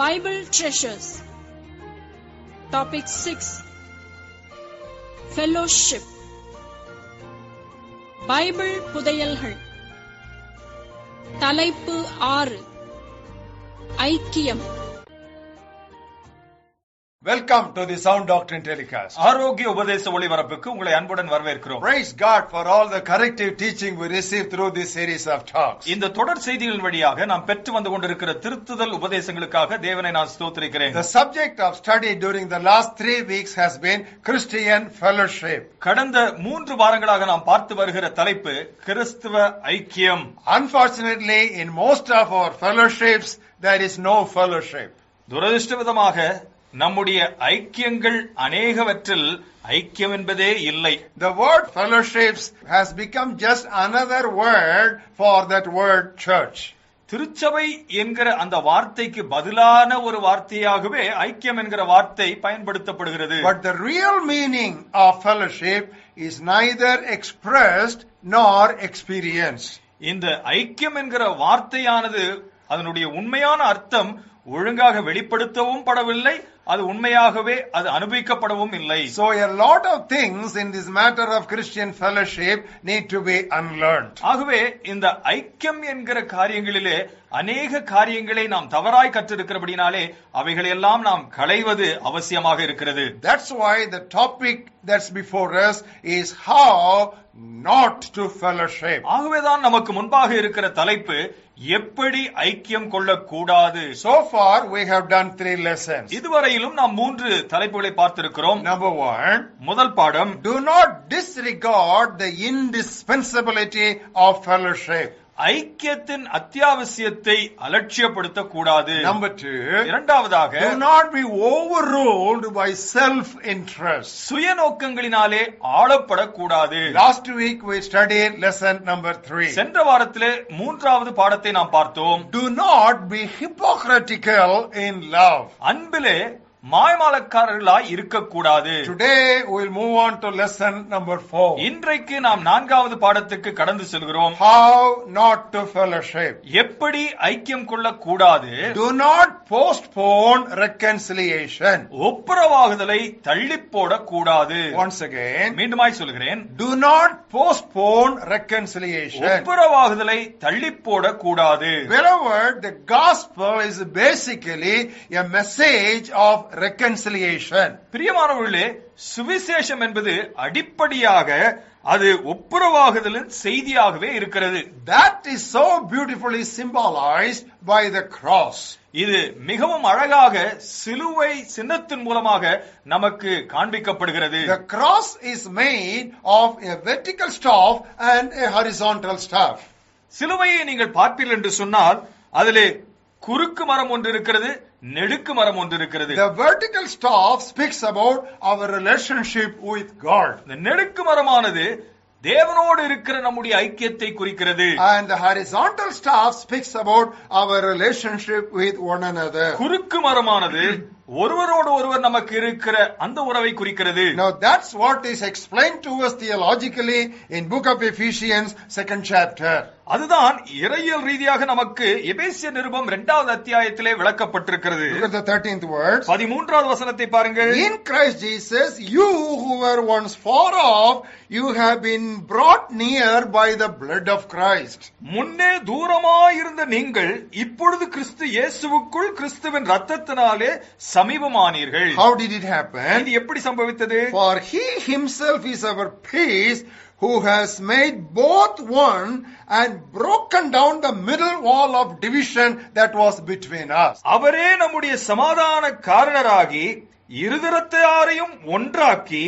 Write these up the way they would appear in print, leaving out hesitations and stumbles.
Bible Treasures. Topic 6. Fellowship. Bible புதையல்கள். தலைப்பு 6. ஐக்கியம். Welcome to the Sound Doctrine Telecast. ஆரோக்கிய உபதேச ஒளிபரப்புக்கு உங்களை அன்புடன் வரவேற்கிறோம். Praise God for all the corrective teaching we received through this series of talks. இந்த தொடர் செய்திகளின் வழியாக நாம் பெற்று வந்து கொண்டிருக்கிற திருத்துதல் உபதேசங்களுக்காக தேவனை நான் ஸ்தோத்திரிக்கிறேன். The subject of study during the last 3 weeks has been Christian fellowship. கடந்த 3 வாரங்களாக நாம் பார்த்து வருகிற தலைப்பு கிறிஸ்துவ ஐக்கியம். Unfortunately, in most of our fellowships, there is no fellowship. துரதிர்ஷ்டவசமாக நம்முடைய ஐக்கியங்கள் அநேகவற்றில் ஐக்கியம் என்பதே இல்லை. The word fellowships has become just another word for that word church. திருச்சபை என்கிற அந்த வார்த்தைக்கு பதிலான ஒரு வார்த்தையாகவே ஐக்கியம் என்கிற வார்த்தை பயன்படுத்தப்படுகிறது. But the real meaning of fellowship is neither expressed nor experienced. இந்த ஐக்கியம் என்கிற வார்த்தையானது அதனுடைய உண்மையான அர்த்தம் ஒழுங்காக வெளிப்படுத்தவும் படவில்லை, அது உண்மையாகவே அது அனுபவிக்கப்படவும் இல்லை. So a lot of things in this matter of Christian fellowship need to be unlearned. ஆகவே இந்த ஐக்கியம் என்கிற காரியங்களிலே அநேக காரியங்களை நாம் தவறாய் கற்றிருக்கிறபடினாலே அவைகளெல்லாம் நாம் களைவது அவசியமாக இருக்கிறது. That's why the topic that's before us is how not to fellowship. ஆகவேதான் நமக்கு முன்பாக இருக்கிற தலைப்பு எப்படி ஐக்கியம் கொள்ளக்கூடாது. So far we have done 3 lessons. இதுவரையிலும் நாம் 3 தலைப்புகளை பார்த்திருக்கிறோம். Number 1, முதல் பாடம், do not disregard the indispensability of fellowship. ஐக்கியத்தின் அத்தியாவசியத்தை அலட்சியப்படுத்தக் கூடாது. Number 2, இரண்டாவதாக, do not be overruled by self-interest. சுயநோக்கங்களினாலே ஆளப்படக்கூடாது. Last week we studied lesson number 3. சென்ற வாரத்திலே 3வது பாடத்தை நாம் பார்த்தோம். Do not be hypocritical in love. அன்பிலே மாய்மாலக்காரர்களாய் இருக்கக்கூடாது. Today we will move on to lesson number 4. இன்றைக்கு நாம் 4வது பாடத்துக்கு கடந்து செல்கிறோம். How not to fellowship. எப்படி ஐக்கியம் கொள்ளக்கூடாது. Do not postpone reconciliation. ஒப்புரவாகுதலை தள்ளி போடக்கூடாது. Once again, மீண்டுமாய் சொல்கிறேன், do not postpone reconciliation. ஒப்புரவாகுதலை தள்ளி போடக்கூடாது. Beloved, the gospel is basically a message of reconciliation. பிரியமானவர்களே, சுவிசேஷம் என்பது அடிப்படையாக அது ஒப்புரவாகுதலின் செய்தியாகவே இருக்கிறது. That is so beautifully symbolized by the cross. இது மிகவும் அழகாக சிலுவை சின்னத்தின் மூலமாக நமக்கு காண்பிக்கப்படுகிறது. The cross is made of a vertical staff and a horizontal staff. சிலுவையை நீங்கள் பார்ப்பீர்கள் என்று சொன்னால் அதிலே குறுக்கு மரம் ஒன்று இருக்கிறது, நெடுக்கு மரம் ஒன்று இருக்கிறது. The vertical staff speaks about our relationship with God. இந்த நெடுக்கு மரமானது தேவனோடு இருக்கிற நம்முடைய ஐக்கியத்தை குறிக்கிறது. And the horizontal staff speaks about our relationship with one another. குறுக்கு மரமானது ஒருவரோடு ஒருவர் நமக்கு இருக்கிற அந்த உறவை குறிக்கிறது. Now that's what is explained to us theologically in book of Ephesians 2nd chapter. அதுதான் இறையியல் ரீதியாக நமக்கு எபேசியர் நிருபம் 2வது அத்தியாயத்திலே விளக்கப்பட்டிருக்கிறது. Look at the 13th verse. 13வது வசனத்தை பாருங்கள். In Christ Jesus, you who were once far off, you have been brought near by the blood of Christ. முன்னே தூரமாயிருந்த நீங்கள் இப்பொழுது கிறிஸ்து இயேசுவுக்குள் கிறிஸ்துவின் இரத்தத்தினாலே சமீபமானீர்கள். How did it happen? இது எப்படி சம்பவித்தது? For he himself is our peace, who has made both one and broken down the middle wall of division that was between us. அவரே நம்முடைய சமாதான காரணராகி இருதரத்தாரையும் ஒன்றாக்கி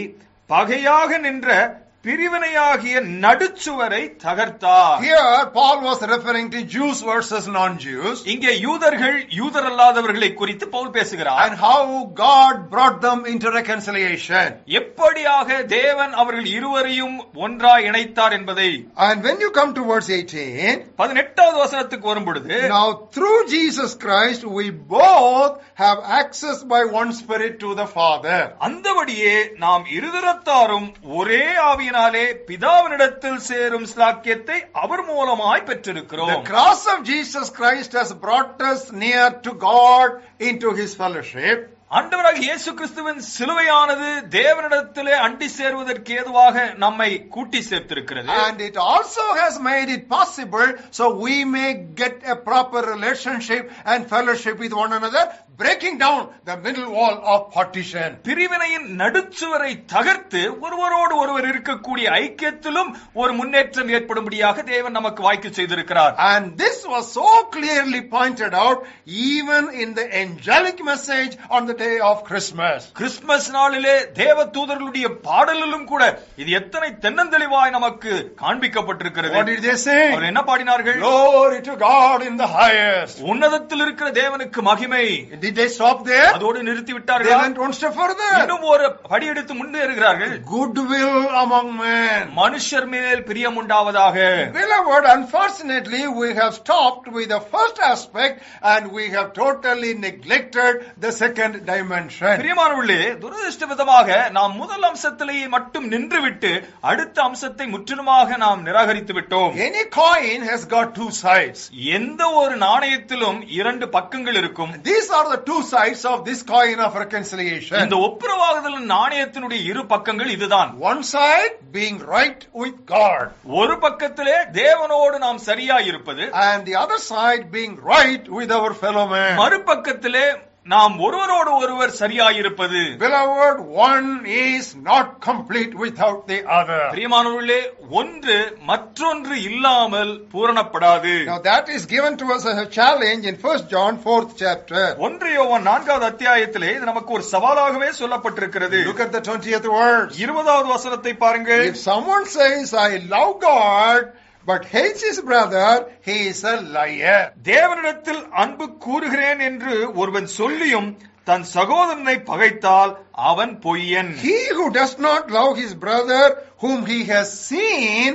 பகையாக நின்ற பிரிவினையாகிய நடுச்சுவரை தகர்த்தார். Here Paul was referring to Jews versus non-Jews. இங்கே யூதர்கள் யூதரல்லாதவர்களை குறித்து பவுல் பேசுகிறார். And how God brought them into reconciliation. எப்படியாக தேவன் அவர்கள் இருவரையும் ஒன்றாய் இணைத்தார் என்பதை. And when you come to verse 18, 18வது வசனத்துக்கு வரும்பொழுது, now through Jesus Christ we both have access by one spirit to the Father. அந்தபடியே நாம் இருதரத்தாரும் ஒரே ஆவியின் கிருபையினாலே பிதாவினிடத்தில் சேரும் ஸ்லாக்கியத்தை அவர் மூலமாய் பெற்றிருக்கிறோம். The cross of Jesus Christ has brought us near to God into his fellowship. ஆண்டவராகிய இயேசு கிறிஸ்துவின் சிலுவையானது தேவனிடத்திலே அண்டி சேர்வதற்கு ஏதுவாக நம்மை கூட்டி சேர்த்திருக்கிறது. And it also has made it possible so we may get a proper relationship and fellowship with one another, breaking down the middle wall of partition. பிரிவினையின் நடுச்சுவரை தகர்த்து ஒருவரோடு ஒருவர் இருக்கக்கூடிய ஐக்கியத்திலும் ஒரு முன்னேற்றம் ஏற்படும்படியாக தேவன் நமக்கு வாய்க்கு செய்திருக்கிறார். And this was so clearly pointed out even in the angelic message on the day of Christmas. Christmas நாளிலே தேவ தூதர்களுடைய பாடலிலும் கூட இது எத்தனை தென்னந்தெளிவாய் நமக்கு காண்பிக்கப்பட்டிருக்கிறது. What did they say? அவர்கள் என்ன பாடினார்கள்? Glory to God in the highest. உன்னதத்தில் இருக்கிற தேவனுக்கு மகிமை. Did they stop there? அதோடு நிறுத்தி They விட்டார்கள். went one step further. இன்னும் ஒரு படி எடுத்து முன்னேறுகிறார்கள். Goodwill among men. மனுஷர் மேல் பிரியம் உண்டாவதாக. Beloved, unfortunately we have stopped with the first aspect and we have totally neglected the second dimension. பிரியமானவர்களே, துரதிர்ஷ்டவசமாக நாம் முதல் அம்சத்திலேயே மட்டும் நின்றுவிட்டு அடுத்த அம்சத்தை முற்றிலுமாக நாம் நிராகரித்து விட்டோம். Any coin has got two sides. எந்த ஒரு நாணயத்திலும் இரண்டு பக்கங்கள் இருக்கும். These are the two sides of this coin of reconciliation. இந்த ஒப்புரவாகுதல் நாணயத்தினுடைய இரு பக்கங்கள் இதுதான். One side being right with God. ஒரு பக்கத்திலே தேவனோடு நாம் சரியா இருப்பது, And the other side being right with our fellow man. மறுபக்கத்திலே நாம் ஒருவரோடு ஒருவர் சரியாயிருப்பது. Beloved, one is not complete without the other. பிரியமானவர்களே, ஒன்று மற்றொன்று இல்லாமல் பூரணப்படாது. Now that is given to us as a challenge in 1 John 4th chapter. 1 யோவான் 4வது அத்தியாயத்திலே இது நமக்கு ஒரு சவாலாகவே சொல்லப்பட்டிருக்கிறது. Look at the 20th verse. 20வது வசனத்தை பாருங்கள். If someone says, I love God, but hates his brother, he is a liar. தேவனிடத்தில் அன்பு கூறுகிறேன் என்று ஒருவன் சொல்லியும் தன் சகோதரனை பகைத்தால் அவன் பொய்யன். He who does not love his brother whom he has seen,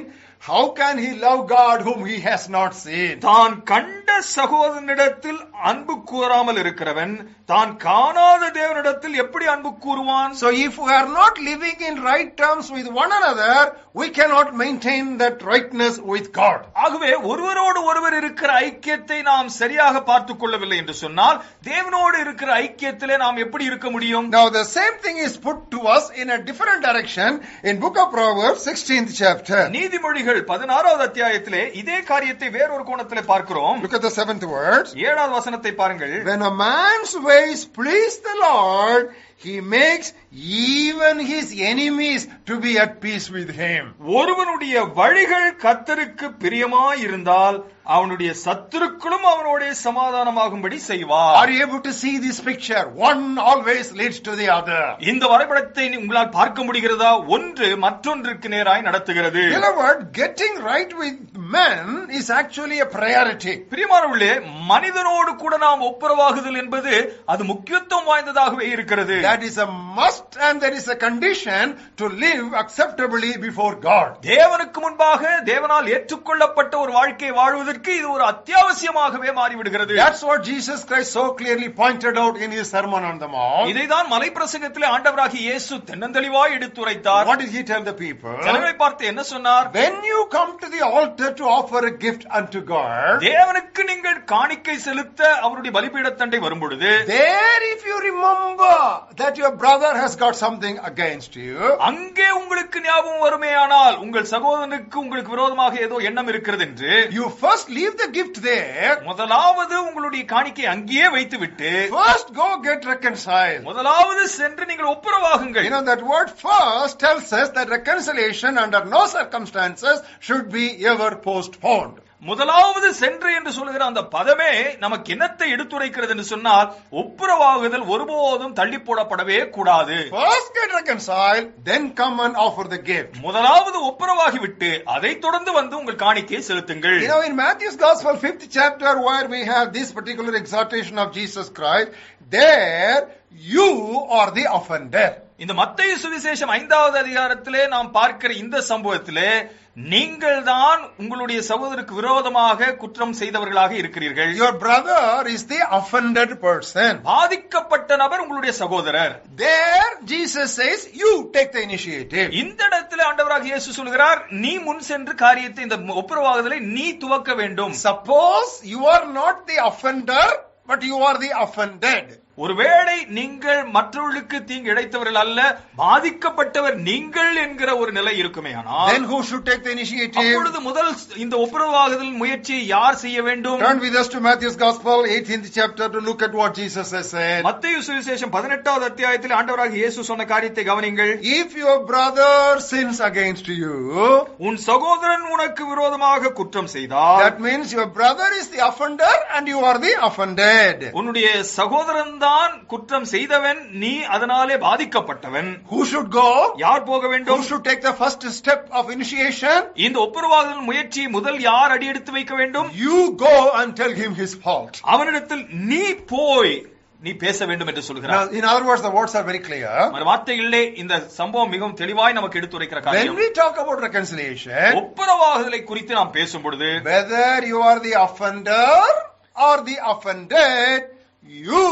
how can he love God whom he has not seen? தான் கண்ட சகோதரனிடத்தில் அன்பு கூறாமல் இருக்கிறவன் தான் காணாத தேவனிடத்தில் எப்படி அன்பு கூறுவான்? So if we are not living in right terms with one another, we cannot maintain that rightness with God. ஆகவே ஒருவரோடு ஒருவர் இருக்கிற ஐக்கியத்தை நாம் சரியாக பார்த்துக் கொள்ளவில்லை என்று சொன்னால் தேவனோடு இருக்கிற ஐக்கியத்திலே நாம் எப்படி இருக்க முடியும்? Now the same thing is put to us in a different direction in book of Proverbs 16th chapter. நீதிமொழிகள் 16வது அத்தியாயத்திலே இதே காரியத்தை வேறொரு கோணத்திலே பார்க்கிறோம். Look at the 7th verse. 7வது வசனத்தை பாருங்கள். When a man's ways please the Lord, he makes even his enemies to be at peace with him. ஒருவனுடைய வழிகள் கர்த்தருக்கு பிரியமாய் இருந்தால் அவனுடைய சத்துருக்களும் அவனோட சமாதானமாகும்படி செய்வார். Are you able to see this picture? One always leads to the other. இந்த வரைபடத்தை உங்களால் பார்க்க முடிகிறதா? ஒன்று மற்றொன்றுக்கு நேராய் நடத்துகிறது. Beloved, getting right with men is actually a priority. பிரியமானவர்களே, மனிதனோடு கூட நாம் ஒப்புரவாகுதல் என்பது அது முக்கியத்துவம் வாய்ந்ததாகவே இருக்கிறது. That is a must and there is a condition to live acceptably before God. தேவனுக்கு முன்பாக தேவனால் ஏற்றுக்கொள்ளப்பட்ட ஒரு வாழ்க்கை வாழ்வதற்கு இது ஒரு அத்தியாவசியமாகவே மாறிவிடுகிறது. That's what Jesus Christ so clearly pointed out in his Sermon on the Mount. இதைதான் மலை பிரசங்கத்திலே ஆண்டவராகிய இயேசு தென்னந்தெளிவாய் எடுத்துரைத்தார். What did he tell the people? ஜனங்களை பார்த்து என்ன சொன்னார்? When you come to the altar to offer a gift unto God, தேவனுக்கு நீங்கள் காணிக்கை செலுத்த அவருடைய பலிபீடத்தண்டை வரும்பொழுது, there if you remember that your brother has got something against you, அங்கே உங்களுக்கு ஞாபகம் வருமேயானால் உங்கள் சகோதரனுக்கு உங்களுக்கு விரோதமாக ஏதோ எண்ணம் இருக்கிறது என்று, you first leave the gift there. முதலாவது உங்களுடைய காணிக்கை அங்கேயே வைத்துவிட்டு First go get reconciled. முதலாவது சென்று நீங்கள் ஒப்புரவாகுங்கள். You know that word first tells us that reconciliation under no circumstances should be ever postponed. முதலாவது சென்று என்று சொல்லுகிற அந்த பதமே நமக்கு என்னத்தை எடுத்துரைக்கிறது என்று சொன்னால் ஒப்புரவாகுதல் ஒருபோதும் தள்ளி போடப்படவே கூடாது. First get reconciled, then come and offer the gift. முதலாவது ஒப்புரவாகிவிட்டு அதை தொடர்ந்து வந்து உங்கள் காணிக்கையை செலுத்துங்கள். You know, in Matthew's Gospel 5th chapter where we have this particular exhortation of Jesus Christ, there you are the offender. இந்த மத்தேயு சுவிசேஷம் 5வது அதிகாரத்திலே நாம் பார்க்கிற இந்த சம்பவத்திலே நீங்கள் தான் உங்களுடைய சகோதரருக்கு விரோதமாக குற்றம் செய்தவர்களாக இருக்கிறீர்கள். Your brother is the offended person. பாதிக்கப்பட்ட நபர் உங்களுடைய சகோதரர். There Jesus says, you take the initiative. இந்த இடத்துல ஆண்டவராகிய இயேசு சொல்கிறார், நீ முன் சென்று காரியத்தை, இந்த ஒப்புரவாகுதலை நீ துவக்க வேண்டும். Suppose you are not the offender, but you are the offended. ஒருவேளை நீங்கள் மற்றவர்களுக்கு தீங்கு இழைத்தவர்கள் அல்ல, பாதிக்கப்பட்டவர் நீங்கள் என்கிற ஒரு நிலை இருக்குமே, ஆனால் Then who should take the initiative? அப்பொழுது முதல் இந்த ஒப்புரவாகுதல் முயற்சியை யார் செய்ய வேண்டும்? Turn with us to Matthew's Gospel, 18th chapter, to look at what Jesus has said. மத்தேயு சுவிசேஷம் 18வது அத்தியாயத்தில் ஆண்டவராகிய இயேசு சொன்ன காரியத்தை கவனிங்கள். If your brother sins against you, உன் சகோதரன் உனக்கு விரோதமாக குற்றம் செய்தால், that means your brother is the offender and you are the offended. உன்னுடைய சகோதரன் தான் குற்றம் செய்தவன், நீ அதனாலே பாதிக்கப்பட்டவன். Who should go? யார் போக வேண்டும்? Who should take the first step of initiation? இந்த ஒப்புரவாகுதல் முயற்சி முதல் யார் அடி எடுத்து வைக்க வேண்டும்? You go and tell him his fault. அவனிடத்தில் நீ போய் நீ பேச வேண்டும் என்று சொல்கிறார். Now, in other words, the words are very clear. வார்த்தைகளிலே இந்த சம்பவம் மிகவும் தெளிவாய் நமக்கு எடுத்துரைக்கிற When காரியம். we talk about reconciliation, ஒப்புரவாகுதலை குறித்து நாம் பேசும் பொழுது, whether you are the offender or the offended, you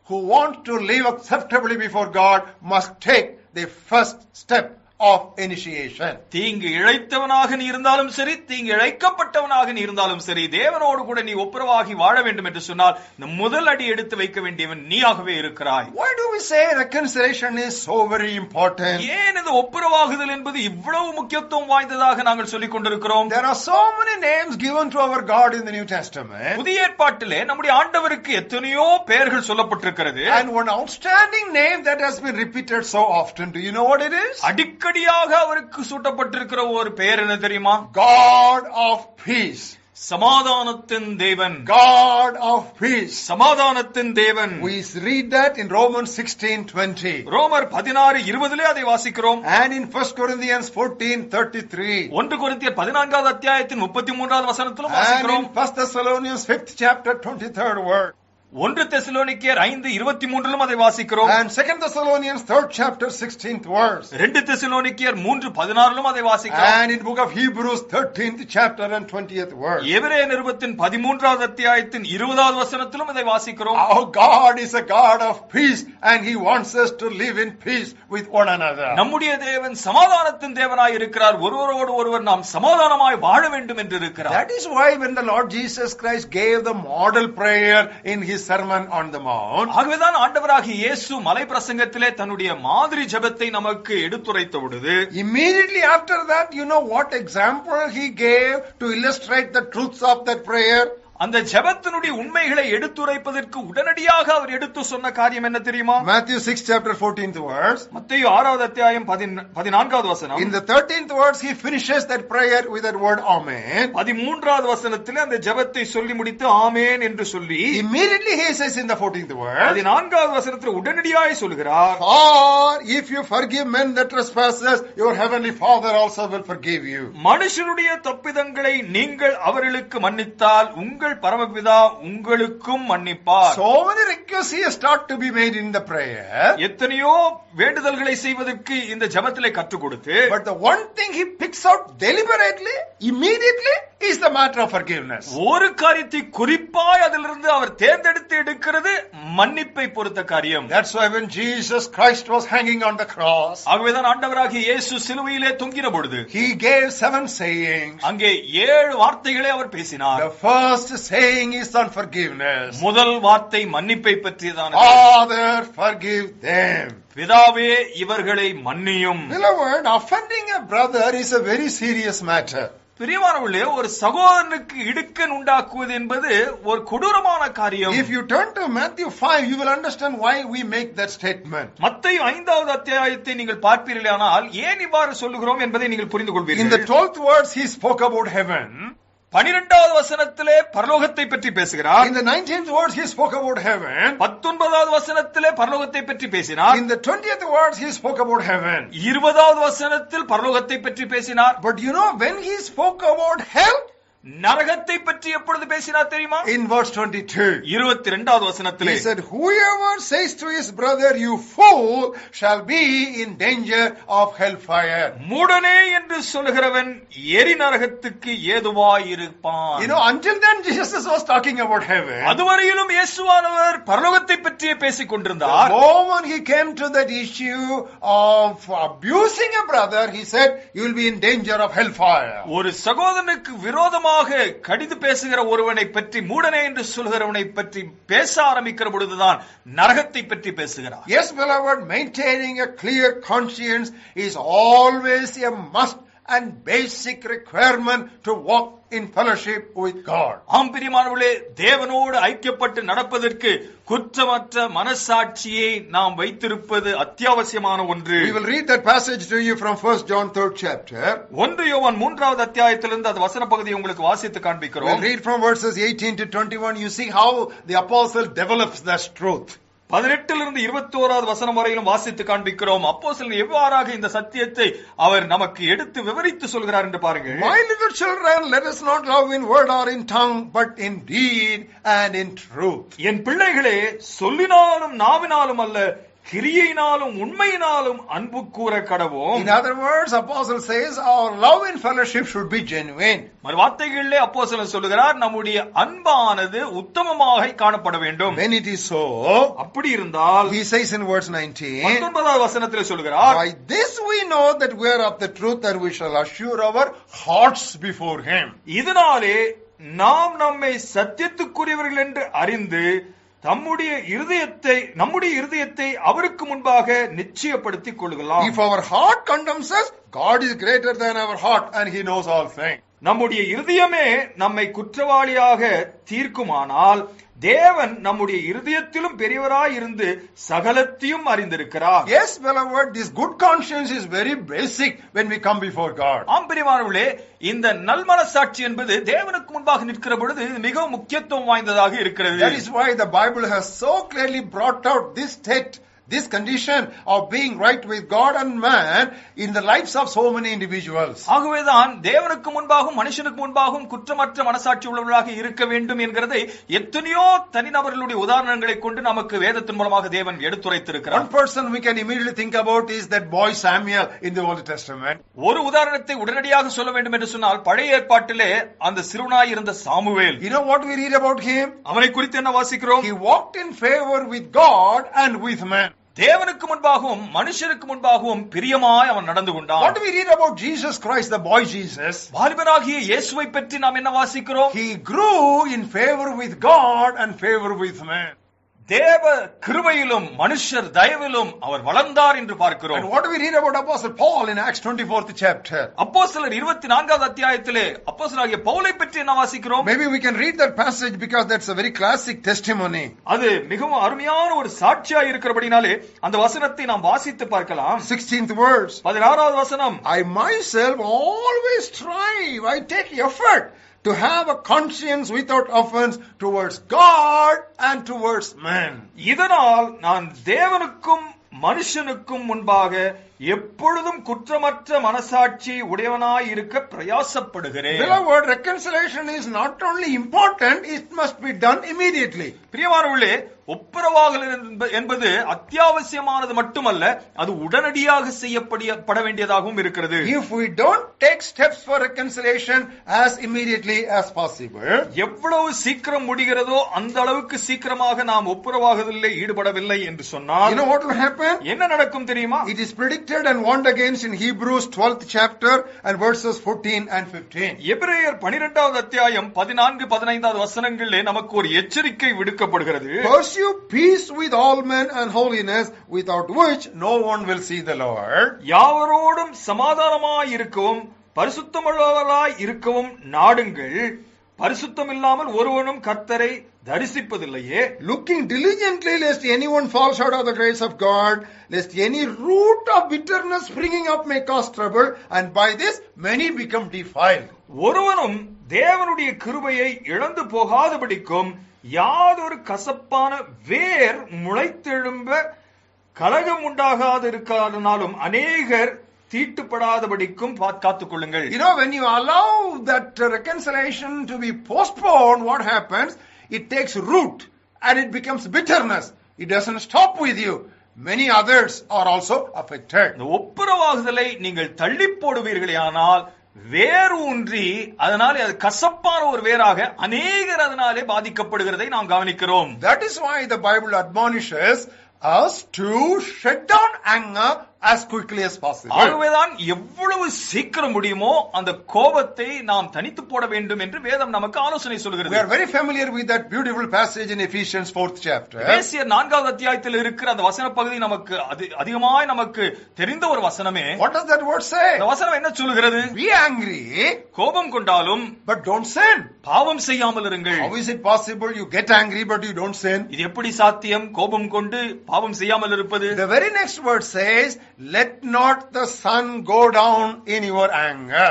who want to live acceptably before God must take the first step of initiation. தீங்கு இழைத்தவனாக நீ இருந்தாலும் சரி, தீங்கு இழைக்கப்பட்டவனாக நீ இருந்தாலும் சரி, தேவனோடு கூட நீ ஒப்புரவாகி வாழ வேண்டும் என்று சொன்னால் இந்த முதல் அடி எடுத்து வைக்க வேண்டியவன் நீயாகவே இருக்கிறாய். Why do we say reconciliation is so very important? ஏன் இந்த ஒப்புரவாகுதல் என்பது இவ்வளவு முக்கியத்துவம் வாய்ந்ததாக நாங்கள் சொல்லிக் கொண்டிருக்கிறோம்? There are so many names given to our God in the New Testament. புதிய ஏற்பாட்டிலே நம்முடைய ஆண்டவருக்கு எத்தனையோ பெயர்கள் சொல்லப்பட்டிருக்கிறது. And one outstanding name that has been repeated so often, do you know what it is? அடிக்கடியாக அவருக்கு சூட்டப்பட்டிருக்கிற ஒரு பெயர் என்ன தெரியுமா? God of peace. சமாதானத்தின் தேவன். God of peace. சமாதானத்தின் தேவன். We read that in Romans 16:20. ரோமர் 16:20 அதை வாசிக்கிறோம். And in 1 Corinthians 14:33. 1 கொரிந்தியர் 14வது அத்தியாயத்தின் 33வது வசனத்திலும் And வாசிக்கிறோம். in 1 Thessalonians 5th chapter 23rd word. 1 தெசலோனிக்கேயர் 5:23 அதை வாசிக்கிறோம். And 2 Thessalonians 3rd chapter 16th verse. 2 தெசலோனிக்கேயர் 3:16 அதை வாசிக்கிறோம். And in book of Hebrews 13th chapter and 20th verse. எபிரேய நிருபத்தின் 13வது அத்தியாயத்தின் 20வது வசனத்திலும் அதை வாசிக்கிறோம். Our God is a God of peace and he wants us to live in peace with one another. நம்முடைய தேவன் சமாதானத்தின் தேவனாய் இருக்கிறார். ஒருவரோடு ஒருவர் நாம் சமாதானமாய் வாழ வேண்டும் என்று இருக்கிறார். That is why when the Lord Jesus Christ gave the model prayer in his sermon on the mount, ஆகவேதான் ஆண்டவராகிய இயேசு மலை பிரசங்கத்திலே தன்னுடைய மாதிரி ஜெபத்தை நமக்கு எடுத்துரைத்த பொழுது, immediately after that, you know what example he gave to illustrate the truths of that prayer? அந்த ஜெபத்தினுடைய உண்மைகளை எடுத்துரைப்பதற்கு உடனடியாக அவர் எடுத்து சொன்ன காரியம் என்ன தெரியுமா? Matthew 6 chapter 14th verse. மத்தேயு 6வது அத்தியாயம் 14வது வசனம். In the 13th verse he finishes that prayer with that word amen. 13வது வசனத்திலே அந்த ஜெபத்தை சொல்லி முடித்து ஆமென் என்று சொல்லி, Immediately he says in the 14th verse, 14வது வசனத்தில் உடனடியாக சொல்கிறார், For if you forgive men their trespasses, your heavenly Father also will forgive you. மனுஷருடைய தப்பிதங்களை நீங்கள் அவர்களுக்கு மன்னித்தால் உங்கள் பரமபிதா உங்களுக்கும் மன்னிப்பார். So many requests here start to be made in the prayer. எத்தனையோ வேண்டுதல்களை செய்வதற்கு இந்த ஜெபத்திலே கற்றுக் கொடுத்து, But the one thing he picks out deliberately, immediately, is the matter of forgiveness. ஒரு காரியத்தை குறிப்பாய் அதிலிருந்து அவர் தேர்ந்தெடுத்து எடுக்கிறது மன்னிப்பை பொறுத்த காரியம். That's why when Jesus Christ was hanging on the cross, ஆகவேதான் ஆண்டவராகிய இயேசு சிலுவையிலே தொங்கின பொழுது he gave 7 sayings. அங்கே 7 வார்த்தைகளை அவர் பேசினார். The first saying is on forgiveness. முதல் வார்த்தை மன்னிப்பை பற்றியதானது. Father, forgive them. பிதாவே இவர்களை மன்னியும். Beloved, offending a brother is a very serious matter. பிரியமானவர்களே, ஒரு சகோதரனுக்கு இடுக்கண் உண்டாக்குவது என்பது ஒரு கொடூரமான காரியம். If you turn to Matthew 5, you will understand why we make that statement. மத்தேயு 5வது அத்தியாயத்தை நீங்கள் பார்ப்பீர்களானால் ஏன் இவ்வாறு சொல்லுகிறோம் என்பதை நீங்கள் புரிந்து In the கொள்வீர்கள். 12th verse, he spoke about heaven. 12வது வசனத்திலே பரலோகத்தை பற்றி பேசுகிறார். In the 19th verse, he spoke about heaven. 19வது வசனத்திலே பரலோகத்தை பற்றி பேசினார். In the 20th verse, he spoke about heaven. 20வது வசனத்தில் பரலோகத்தை பற்றி பேசினார். But you know, when he spoke about hell, நரகத்தை பற்றி எப்பொழுது பேசினார் தெரியுமா? In verse 22. 22வது வசனத்திலே He said, whoever says to his brother, you fool, shall be in danger of hellfire. மூடனே என்று சொல்லுகிறவன் எரி நரகத்துக்கு ஏதுவாயிருப்பான். Until then Jesus was talking about heaven. அதுவரையிலும் இயேசுவானவர் பரலோகத்தை பற்றியே பேசிக் கொண்டிருந்தார். The moment he came to that issue of abusing a brother, he said, you will be in danger of hellfire. ஒரு சகோதரனுக்கு விரோதமாக கடிந்து பேசுகிற ஒருவனை பற்றி, மூடனே என்று சொல்கிறவனை பற்றி பேச ஆரம்பிக்கிற பொழுதுதான் நரகத்தை பற்றி பேசுகிறார். Yes, beloved, maintaining a clear conscience is always a must and basic requirement to walk in fellowship with God. ஆம் பிரியமானவர்களே, தேவனோடு ஐக்கியப்பட்டு நடப்பதற்கு குற்றமற்ற மனசாட்சியை நாம் வைத்திருப்பது அத்தியாவசியமான ஒன்று. We will read that passage to you from 1 John 3rd chapter. 1 யோவான் 3வது அத்தியாயத்திலிருந்து அந்த வசன பகுதியை உங்களுக்கு வாசித்து காண்பிக்கிறோம். We'll read from verses 18 to 21. You see how the apostle develops that truth. 18லிருந்து 21வது வசனம் வரையிலும் வாசித்து காண்பிக்கிறோம். அப்போஸ்தலன் எவ்வாறாக இந்த சத்தியத்தை அவர் நமக்கு எடுத்து விவரித்து சொல்கிறார் என்று பாருங்கள். My little children, let us not love in word or in tongue, but in deed and in truth. என் பிள்ளைகளே, சொல்லினாலும் நாவினாலும் அல்ல, கிரியையினாலும் உண்மையினாலும் அன்பு கூற கடவோம். In other words, apostle says our love in fellowship should be genuine. மறு வார்த்தைகளிலே அப்போஸ்தலன் சொல்லுகிறார், நம்முடைய அன்பானது உத்தமமாக காணப்பட வேண்டும். When it is so, அப்படி இருந்தால் he says in verse 19, 19வது வசனத்திலே சொல்லுகிறார், by this we know that we are of the truth and we shall assure our hearts before him. இதனாலே நாம் நம்மை சத்தியத்துக்குரியவர்கள் என்று அறிந்து நம்முடைய இருதயத்தை அவருக்கு முன்பாக நிச்சயப்படுத்திக் கொள்ளுகிறோம். If our heart condemns us, God is greater than our heart and he knows all things. நம்முடைய இருதயமே நம்மை குற்றவாளியாக தீர்க்குமானால் தேவன் நம்முடைய இருதயத்திலும் பெரியவராய் இருந்து சகலத்தையும் அறிந்திருக்கிறார். Yes, beloved, this good conscience is very basic when we come before God. ஆம் பிரியமானவர்களே, இந்த நல்மனசாட்சி என்பது தேவனுக்கு முன்பாக நிற்கிற பொழுது மிகவும் முக்கியத்துவம் வாய்ந்ததாக இருக்கிறது. That is why the Bible has so clearly brought out this state, this condition of being right with God and man in the lives of so many individuals. ஆகவேதான் தேவனுக்கு முன்பாகவும் மனுஷனுக்கு முன்பாகவும் குற்றமற்ற மனசாட்சி உள்ளவர்களாக இருக்க வேண்டும் என்கிறதை எத்தனையோ தனிநபர்களுடைய உதாரணங்களை கொண்டு நமக்கு வேதத்தின் மூலமாக தேவன் எடுத்துரைத்திருக்கிறார். One person we can immediately think about is that boy Samuel in the Old Testament. ஒரு உதாரணத்தை உடனடியாக சொல்ல வேண்டும் என்று சொன்னால் பழைய ஏற்பாட்டிலே அந்த சிறுவனாய் இருந்த Samuel. You know what we read about him? அவனை குறித்து என்ன வாசிக்கிறோம்? He walked in favor with God and with man. தேவனுக்கு முன்பாகவும் மனுஷருக்கு முன்பாகவும் பிரியமாய் அவன் நடந்து கொண்டான். What do we read about Jesus Christ, the boy Jesus? வாலிபனாகிய இயேசுவை பற்றி நாம் என்ன வாசிக்கிறோம்? He grew in favor with God and favor with man. தேவ கிருபையிலும் மனுஷர் தயவிலும் அவர் வளர்ந்தார் என்று பார்க்கிறோம். And what do we read about Apostle Paul in Acts 24th chapter? அப்போஸ்தலர் 24வது அத்தியாயத்திலே அப்போஸ்தலனாகிய பவுலை பற்றி என்ன வாசிக்கிறோம்? Maybe we can read that passage because that's a very classic testimony. அது மிகவும் அருமையான ஒரு சாட்சியா இருக்கிறபடினாலே அந்த வசனத்தை நாம் வாசித்து பார்க்கலாம். 16th verse. 16வது வசனம். I myself always strive, I take effort to have a conscience without offense towards God and towards man. இதனால் நான் தேவனுக்கும் மனுஷனுக்கும் முன்பாக எப்பொழுதும் குற்றமற்ற மனசாட்சி உடையவனாய் இருக்க பிரயாசப்படுகிறேன். Beloved, reconciliation is not only important, it must be done immediately. பிரியமானவர்களே, ஒப்புரவாகல் என்பது அத்தியாவசியமானது மட்டுமல்ல, அது உடனடியாக செய்யப்பட வேண்டியதாகவும் இருக்கிறது. If we don't take steps for reconciliation as immediately as possible, எவ்வளவு சீக்கிரம் முடிகிறதோ அந்த அளவுக்கு சீக்கிரமாக நாம் ஒப்புரவாகுதலில் ஈடுபடவில்லை என்று சொன்னால், you know what will happen? என்ன நடக்கும் தெரியுமா? It is predicted and warned against in Hebrews 12th chapter and verses 14 and 15. எபிரேயர் 12வது அத்தியாயம் 14-15 வசனங்களிலே நமக்கு ஒரு எச்சரிக்கை விடுக்கப்படுகிறது. Pursue peace with all men and holiness, without which no one will see the Lord. யாவரோடும் சமாதானமாய் இருக்கவும் பரிசுத்தமுள்ளவர்களாய் இருக்கவும் நாடுங்கள், பரிசுத்தம் இல்லாமல் ஒருவனும் கர்த்தரை தரிசிப்பதில்லையே. Looking diligently lest anyone fall short of the grace of God, lest any root of bitterness springing up may cause trouble, and by this many become defiled. ஒருவனும் தேவனுடைய கிருபையை இழந்து போகாதபடிக்கும் யாதொரு கசப்பான வேர் முளைத்தெழும்ப கலகம் உண்டாகாதிருக்காதனாலும் அநேகர் தீட்டுப்படாதபடிக்கும் காத்துக் கொள்ளுங்கள். You know, when you allow that reconciliation to be postponed, what happens? It takes root and it becomes bitterness. It doesn't stop with you. Many others are also affected. இந்த ஒப்புரவாகுதலை நீங்கள் தள்ளி போடுவீர்களேயானால் வேர் ஊன்றி அதனாலே அது கசப்பான ஒரு வேராக அநேகர் அதனாலே பாதிக்கப்படுகிறதை நாம் கவனிக்கிறோம். That is why the Bible admonishes us to shut down anger as quickly as possible. ஆகவேதான் எவ்வளவு சீக்கிரம் முடியுமோ அந்த கோபத்தை நாம் தனித்து போட வேண்டும் என்று வேதம் நமக்கு ஆலோசனை சொல்கிறது. We are very familiar with that beautiful passage in Ephesians 4th chapter. எபேசியர் 4வது அத்தியாயத்தில் இருக்கிற அந்த வசன பகுதி நமக்கு அதிகமாய் நமக்கு தெரிந்த ஒரு வசனமே. What does that word say? அந்த வசனம் என்ன சொல்கிறது? Be angry, கோபம் கொண்டாலும் but don't sin. பாவம் செய்யாமல் இருங்கள். How is it possible you get angry but you don't sin? இது எப்படி சாத்தியம்? கோபம் கொண்டு பாவம் செய்யாமல் இருப்பது? The very next word says, let not the sun go down in your anger.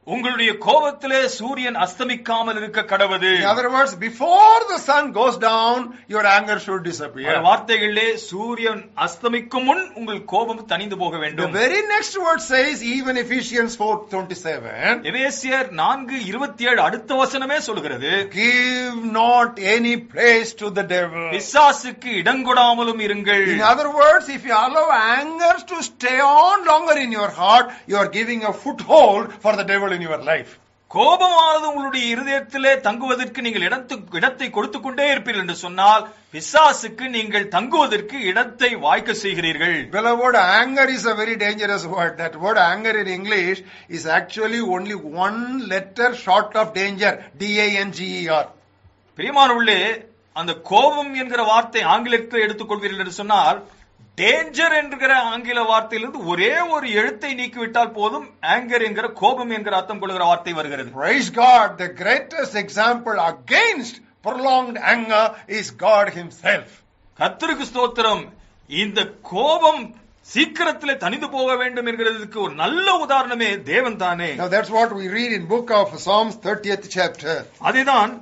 உங்களுடைய கோபத்திலே சூரியன் அஸ்தமிக்காமல் இருக்க கடவது. In other words, before the sun goes down, your anger should disappear. வார்த்தைகளிலே சூரியன் அஸ்தமிக்கும் முன் உங்கள் கோபம் தணிந்து போக வேண்டும். The very next word says, even Ephesians 4:27, எபேசியர் 4:27 அடுத்த வசனமே சொல்கிறது, give not any place to the devil. பிசாசுக்கு இடங்கொடாமலும் இருங்கள். In other words, if you allow anger to stay on longer in your heart, you are giving a foothold for the devil in your life. கோபமானது உங்களுடைய இருதயத்திலே தங்குவதற்கு நீங்கள் இடத்தை கொடுத்துக் கொண்டே இருப்பீர்கள் என்று சொன்னால் பிசாசுக்கு நீங்கள் தங்குவதற்கு இடத்தை வாய்க்க செய்கிறீர்கள். Beloved, anger is a very dangerous word. That word anger in English is actually only one letter short of danger. D-A-N-G-E-R. பிரியமானவர்களே, அந்த கோபம் என்கிற வார்த்தை ஆங்கிலத்தில் எடுத்துக்கொள்வீர்கள் என்று சொன்னால் டேஞ்சர் என்கிற ஆங்கில வார்த்தையிலிருந்து ஒரே ஒரு எழுத்தை நீக்கிவிட்டால் போதும் ஆங்கர் என்கிற கோபம் என்கிற அர்த்தம் கொள்கிற வார்த்தை வருகிறது. Praise God, the greatest example against prolonged anger is God himself. கர்த்தருக்கு ஸ்தோத்திரம். இந்த கோபம் சீக்கிரத்திலே தனிந்து போக வேண்டும் என்கிறதுக்கு ஒரு நல்ல உதாரணமே தேவன் தானே. Now that's what we read in book of Psalms 30th chapter. அதுதான்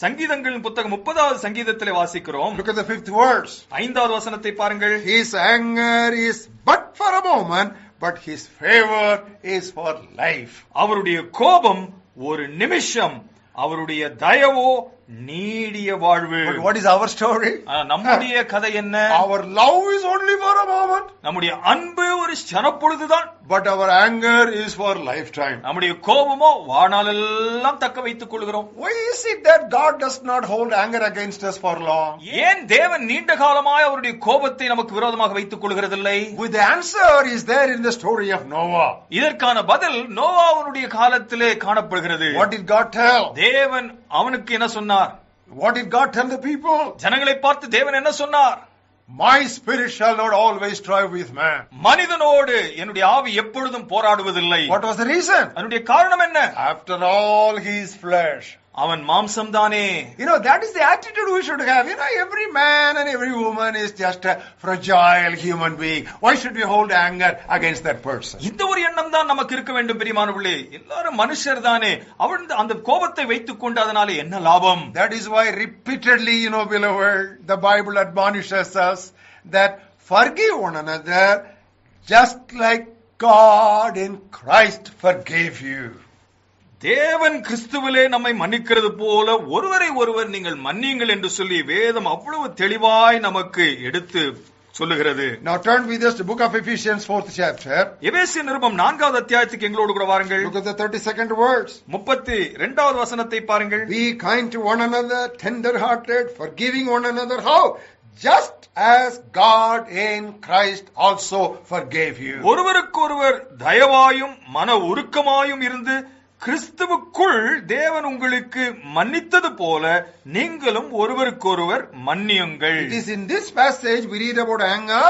சங்கீதங்களின் புத்தகம் 30வது சங்கீதத்திலே வாசிக்கிறோம். Look at the 5th verse. 5வது வசனத்தை பாருங்கள். His anger is but for a moment, but his favor is for life. அவருடைய கோபம் ஒரு நிமிஷம், அவருடைய தயவோ நீடிய வாழ்வு. But what is our story? நம்முடைய கதை என்ன? Our love is only for a moment. நம்முடைய அன்பு ஒரு க்ஷணப்பொழுதுதான். But our anger is for lifetime. நம்முடைய கோபமோ வாழ்நாளெல்லாம் தக்க வைத்துக் கொள்கிறோம். Why is it that God does not hold anger against us for long? ஏன் தேவன் நீண்ட காலமாய் அவருடைய கோபத்தை நமக்கு விரோதமாக வைத்துக் கொள்கிறதில்லை? With the answer is there in the story of Noah. இதற்கான பதில் நோவாவுடைய காலத்திலே காணப்படுகிறது. What did God tell? தேவன் அவனுக்கு என்ன சொன்னார்? What did God tell the people? ஜனங்களை பார்த்து தேவன் என்ன சொன்னார்? My spirit shall not always strive with man. மனிதனோடு என்னுடைய ஆவி எப்பொழுதும் போராடுவதில்லை. What was the reason? அதனுடைய காரணம் என்ன? After all, he is flesh. அவன் மாம்சம் தானே. That is the attitude we should have. Every man and every woman is just a fragile human being. Why should we hold anger against that person? இந்த ஒரு எண்ணம் தான் நமக்கு இருக்க வேண்டும் பிரியமானவர்களே. எல்லாரும் மனுஷர் தானே. அவன் அந்த கோபத்தை வைத்துக் கொண்டு அதனால என்ன லாபம்? That is why repeatedly, beloved, the Bible admonishes us that forgive one another just like God in Christ forgave you. தேவன் கிறிஸ்துவிலே நம்மை மன்னிக்கிறது போல ஒருவரை ஒருவர் நீங்கள் மன்னியுங்கள் என்று சொல்லி வேதம் அவ்வளவு தெளிவாய் நமக்கு எடுத்து சொல்லுகிறது. Now turn with us to book of Ephesians 4th chapter. எபேசியர் நிருபம் 4வது அத்தியாயத்துக்கு எங்களோடு கூட வாருங்கள். Look at the 32nd verse. 32வது வசனத்தை பாருங்கள். Be kind to one another, tender hearted, forgiving one another. How? Just as God in Christ also forgave you. ஒருவருக்கொருவர் தயவாயும் மன உருக்கமாயும் இருந்து கிறிஸ்துவுக்குள் தேவன் உங்களுக்கு மன்னித்தது போல நீங்களும் ஒருவருக்கொருவர் மன்னியுங்கள். It is in this passage we read about anger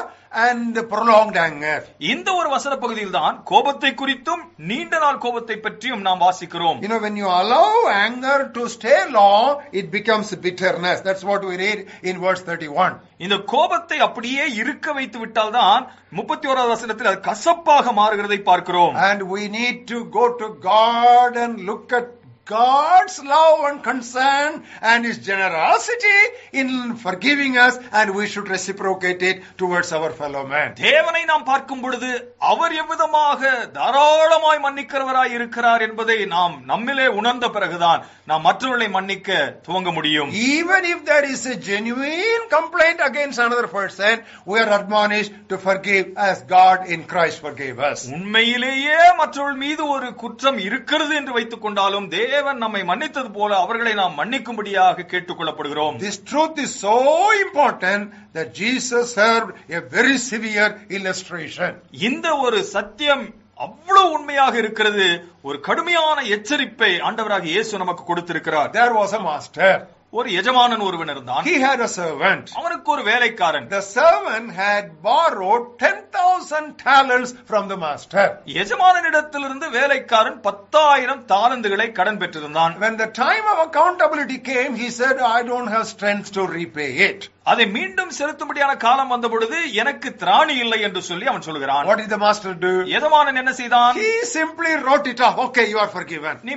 and prolonged anger. இந்த ஒரு வசன பகுதியில் தான் கோபத்தை குறித்தும் நீண்ட நாள் கோபத்தை பற்றியும் நாம் வாசிக்கிறோம். When you allow anger to stay long, it becomes bitterness. That's what we read in verse 31. இந்த கோபத்தை அப்படியே இருக்க வைத்து விட்டால் தான் 31வது வசனத்தில் அது கசப்பாக மாறுகிறதை பார்க்கிறோம். And we need to go to God and look at God's love and concern and His generosity in forgiving us, and we should reciprocate it towards our fellow man. தேவனை நாம் பார்க்கும் பொழுது அவர் எவ்விதமாக தாராளமாய் மன்னிக்கிறவராய் இருக்கிறார் என்பதை நாம் நம்மிலே உணர்ந்த பிறகுதான் நாம் மற்றவர்களை மன்னிக்க துவங்க முடியும். Even if there is a genuine complaint against another person, we are admonished to forgive as God in Christ forgave us. உண்மையிலேயே மற்றவர்கள் மீது ஒரு குற்றம் இருக்கிறது என்று வைத்துக் கொண்டாலும் தேவன் நம்மை மன்னித்தது போல அவர்களை நாம் மன்னிக்கும்படியாக கேட்டுக்கொள்ளப்படுகிறோம். This truth is so important that Jesus served a very severe illustration. இந்த ஒரு சத்தியம் அவ்வளவு உண்மையாக இருக்கிறது. ஒரு கடுமையான எச்சரிப்பை ஆண்டவராக இயேசு நமக்கு கொடுத்திருக்கிறார். There was a master. ஒரு எஜமானன் ஒருவன் இருந்தான். He had a servant. அவனுக்கு ஒரு வேலைக்காரன். The servant had borrowed 10,000 talents from the master. எஜமானனிடத்திலிருந்து வேலைக்காரன் 10,000 தாலந்துகளை கடன் பெற்றிருந்தான். When the time of accountability came, he said, I don't have strength to repay it. அதை மீண்டும் செலுத்தும்படியான காலம் வந்த பொழுது எனக்கு திராணி இல்லை என்று சொல்லி அவன் சொல்கிறான். What did the master do? எஜமானன் என்ன செய்தான்? He simply wrote it off. Okay, you are forgiven. நீ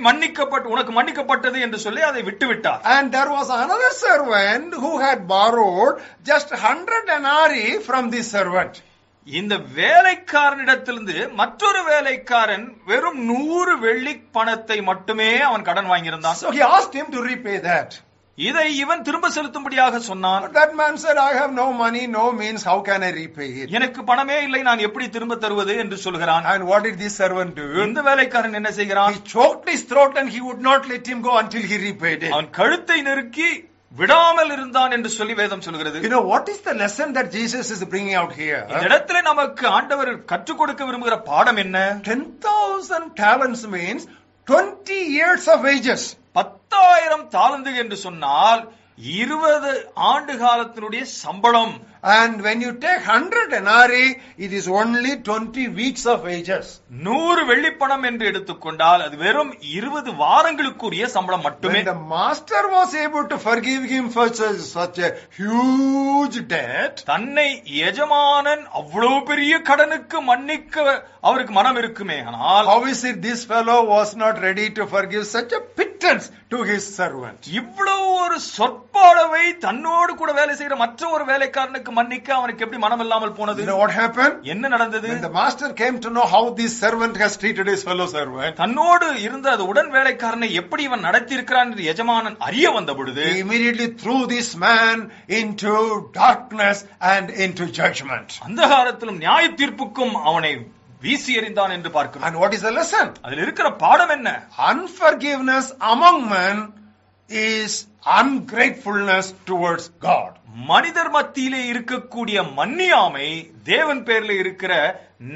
உனக்கு மன்னிக்கப்பட்டது என்று சொல்லி அதை விட்டு விட்டார். And there was another servant who had borrowed just 100 denarii from this servant. இந்த வேலைக்காரனிடத்திலிருந்து மற்றொரு வேலைக்காரன் வெறும் 100 வெள்ளி பணத்தை மட்டுமே அவன் கடன் வாங்கியிருந்தான். So he asked him to repay that. இதை இவன் திரும்ப செலுத்தும்படியாக சொன்னான். But that man said, I have no money, no means, how can I repay it? எனக்கு பணமே இல்லை, நான் எப்படி திரும்ப தருவது என்று சொல்கிறான். And what did this servant do? இந்த வேலைக்காரன் என்ன செய்கிறான்? He choked his throat and he would not let him go until he repaid it. அவன் கழுத்தை நெருக்கி விடாமல் இருந்தான் என்று சொல்லி வேதம் சொல்கிறது. You know what is the lesson that Jesus is bringing out here? இந்த இடத்துல நமக்கு ஆண்டவர் கற்றுக் கொடுக்க விரும்புகிற பாடம் என்ன? 10,000 talents means 20 years of wages. 10,000 தாலந்து என்று சொன்னால் 20 ஆண்டு காலத்தினுடைய சம்பளம். And when you take 100 denarii, it is only 20 weeks of wages. 100 வெள்ளிப்பணம் என்று எடுத்துக்கொண்டால் அது வெறும் 20 வாரங்களுக்குரிய சம்பளம் மட்டுமே. When the master was able to forgive him for such a huge debt, தன்னை எஜமானன் அவ்வளவு பெரிய கடனுக்கு மன்னிக்க அவருக்கு மனம் இருக்குமே, ஆனால் how is it this fellow was not ready to forgive such a pittance to his servant? இவ்வளவு ஒரு சொற்பளவை தன்னோடு கூட வேலை செய்கிற மற்ற ஒரு வேலைக்காரனுக்கு மன்னிக்க அவனுக்கு எப்படி மனம் இல்லாமல் போனது? You know what happened? என்ன நடந்தது? When the master came to know how this servant has treated his fellow servant, தன்னோடு இருந்த அந்த உடன் வேலைக்காரனை எப்படி இவன் நடத்தி இருக்கிறான் என்று எஜமானன் அறிய வந்த பொழுது he immediately threw this man into darkness and into judgment. அந்தகாரத்திலும் நியாய தீர்ப்புக்கும் அவனை வீசி எறிந்தான் என்று பார்க்கிறோம். And what is the lesson? அதில் இருக்கிற பாடம் என்ன? Unforgiveness among men is ungratefulness towards God. மனிதர் மத்தியிலே இருக்கக்கூடிய மன்னியாமை தேவன் பேரில் இருக்கிற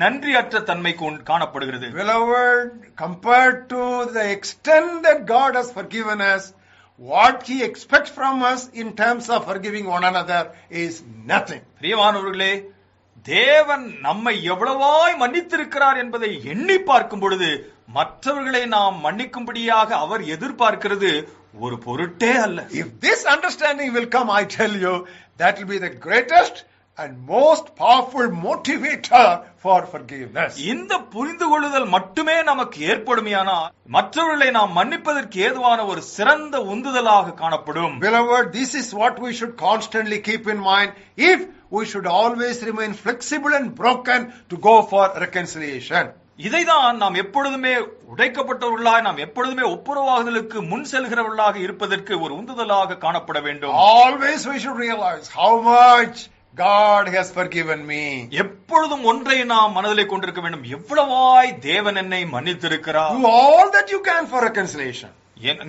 நன்றியற்ற தன்மைக்கு காணப்படுகிறது. Beloved, compared to the extent that God has forgiven us, what He expects from us in terms of forgiving one another is nothing. பிரியமானவர்களே, தேவன் நம்மை எவ்வளவாய் மன்னித்திருக்கிறார் என்பதை எண்ணி பார்க்கும் பொழுது மற்றவர்களை நாம் மன்னிக்கும்படியாக அவர் எதிர்பார்க்கிறது ஒரு பொருட்டே அல்ல. If this understanding will come, I tell you, that will be the greatest and most powerful motivator for forgiveness. இந்த புரிந்து கொள்ளுதல் மட்டுமே நமக்கு ஏற்படுமையானால் மற்றவர்களை நாம் மன்னிப்பதற்கு ஏதுவான ஒரு சிறந்த உந்துதலாக காணப்படும். Beloved, this is what we should constantly keep in mind if we should always remain flexible and broken to go for reconciliation. இதைதான் நாம் எப்பொழுதுமே உடைக்கப்பட்டவர்களாய் நாம் எப்பொழுதுமே ஒப்புரவாகுதலுக்கு முன் செல்கிறவர்களாக இருப்பதற்கு ஒரு உந்துதலாக காணப்பட வேண்டும். Always we should realize how much God has forgiven me. எப்பொழுதும் ஒன்றை நாம் மனதிலே கொண்டிருக்க வேண்டும், எவ்வளவாய் தேவன் என்னை மன்னித்திருக்கிறார். Do all that you can for reconciliation.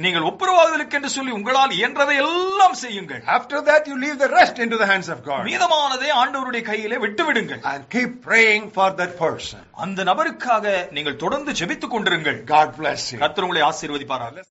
நீங்கள் ஒப்புரவாகுதலுக்கு என்று சொல்லி உங்களால் இயன்றதை எல்லாம் செய்யுங்கள். After that you leave the rest into the hands of God. மீதமானதை ஆண்டவருடைய கையிலே விட்டு விடுங்கள். And keep praying for that person. அந்த நபருக்காக நீங்கள் தொடர்ந்து ஜெபித்துக் கொண்டிருங்கள். God bless you. கர்த்தர் உங்களை ஆசீர்வதிப்பாராக.